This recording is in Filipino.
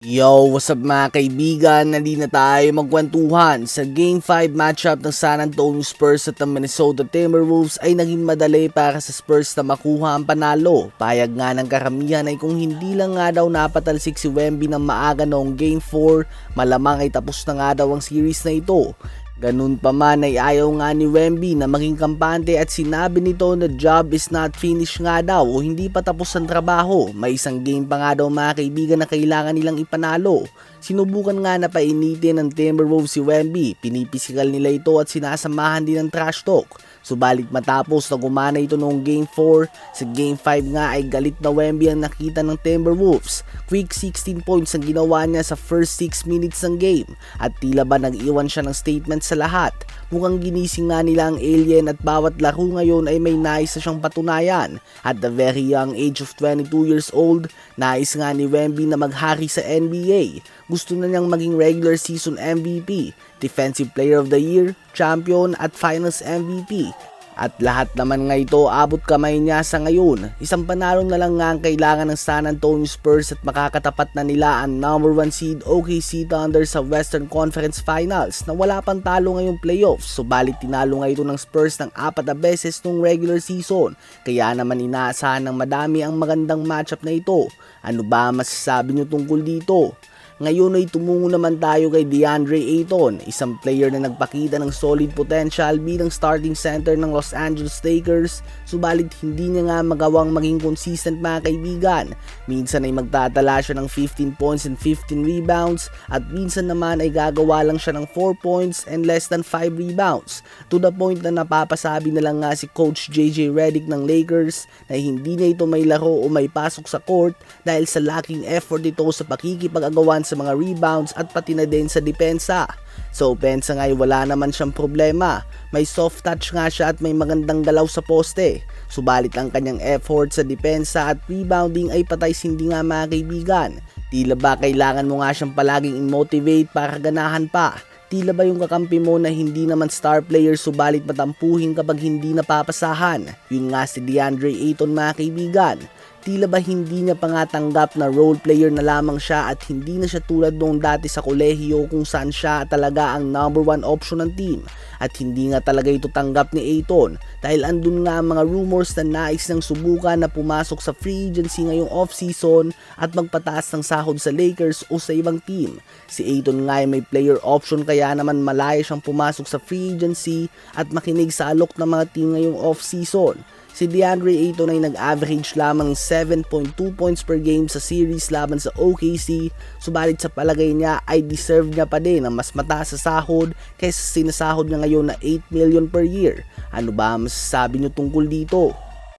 Yo, what's up mga kaibigan? Nandito na tayo magkwentuhan. Sa Game 5 matchup ng San Antonio Spurs at ng Minnesota Timberwolves ay naging madali para sa Spurs na makuha ang panalo. Payag nga ng karamihan ay kung hindi lang nga daw napatalsik si Wemby ng maaga noong Game 4, malamang ay tapos na nga daw ang series na ito. Ganun pa man ay ayaw nga ni Wemby na maging kampante at sinabi nito na job is not finished nga daw o hindi pa tapos ang trabaho. May isang game pa nga daw mga kaibigan na kailangan nilang ipanalo. Sinubukan nga na painitin ng Timberwolves si Wemby, pinipisikal nila ito at sinasamahan din ng trash talk. Subalit matapos na gumana ito noong Game 4, sa Game 5 nga ay galit na Wemby ang nakita ng Timberwolves. Quick 16 points ang ginawa niya sa first 6 minutes ng game at tila ba nag-iwan siya ng statement sa lahat. Mukhang ginising nga nila ang alien at bawat laro ngayon ay may nais na siyang patunayan. At the very young age of 22 years old, nais nga ni Wemby na maghari sa NBA. Gusto na niyang maging regular season MVP, Defensive Player of the Year, Champion at Finals MVP. At lahat naman nga ito abot kamay niya sa ngayon. Isang panalo na lang nga ang kailangan ng San Antonio Spurs at makakatapat na nila ang number 1 seed OKC Thunder sa Western Conference Finals na wala pang talo ngayong playoffs. Subalit tinalo nga ito ng Spurs ng 4 na beses nung regular season. Kaya naman inaasahan ng madami ang magandang matchup na ito. Ano ba masasabi nyo tungkol dito? Ngayon ay tumungo naman tayo kay DeAndre Ayton, isang player na nagpakita ng solid potential bilang starting center ng Los Angeles Lakers, subalit hindi niya nga magawang maging consistent mga kaibigan. Minsan ay magtatala siya ng 15 points and 15 rebounds at minsan naman ay gagawa lang siya ng 4 points and less than 5 rebounds. To the point na napapasabi na lang nga si Coach JJ Redick ng Lakers na hindi niya ito may laro o may pasok sa court dahil sa lacking effort ito sa pakikipag-agawan sa mga rebounds at pati na din sa depensa. Sa opensa nga ay wala naman siyang problema. May soft touch nga siya at may magandang galaw sa poste. Subalit ang kanyang effort sa depensa at rebounding ay patay sindi nga mga kaibigan. Tila ba kailangan mo nga siyang palaging i-motivate para ganahan pa? Tila ba yung kakampi mo na hindi naman star player subalit matampuhin kapag hindi napapasahan? Yun nga si DeAndre Ayton mga kaibigan. Tila ba hindi niya pa nga tanggap na role player na lamang siya at hindi na siya tulad noong dati sa kolehiyo kung saan siya talaga ang number 1 option ng team. At hindi nga talaga ito tanggap ni Ayton dahil andun nga ang mga rumors na nais ng subukan na pumasok sa free agency ngayong offseason at magpataas ng sahod sa Lakers o sa ibang team. Si Ayton nga ay may player option kaya naman malaya siyang pumasok sa free agency at makinig sa alok ng mga team ngayong offseason. Si DeAndre Ayton ay nag-average lamang 7.2 points per game sa series laban sa OKC, subalit sa palagay niya ay deserve niya pa din ang mas mataas sa sahod kaysa sinasahod niya ngayon na 8 million per year. Ano ba masasabi niyo tungkol dito?